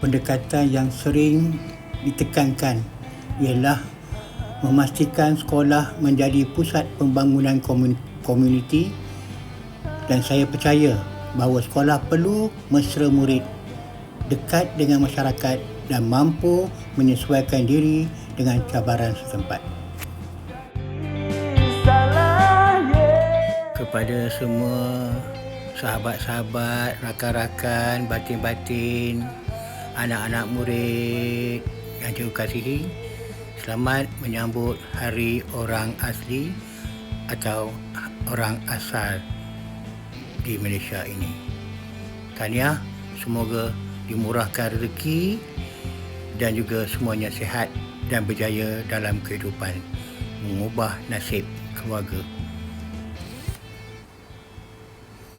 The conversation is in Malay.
pendekatan yang sering ditekankan ialah memastikan sekolah menjadi pusat pembangunan komuniti, dan saya percaya bahawa sekolah perlu mesra murid, dekat dengan masyarakat dan mampu menyesuaikan diri dengan cabaran setempat. Kepada semua sahabat-sahabat, rakan-rakan, batin-batin, anak-anak murid yang saya kasihi, selamat menyambut Hari Orang Asli atau Orang Asal di Malaysia ini. Tahniah, semoga dimurahkan rezeki dan juga semuanya sihat dan berjaya dalam kehidupan, mengubah nasib keluarga.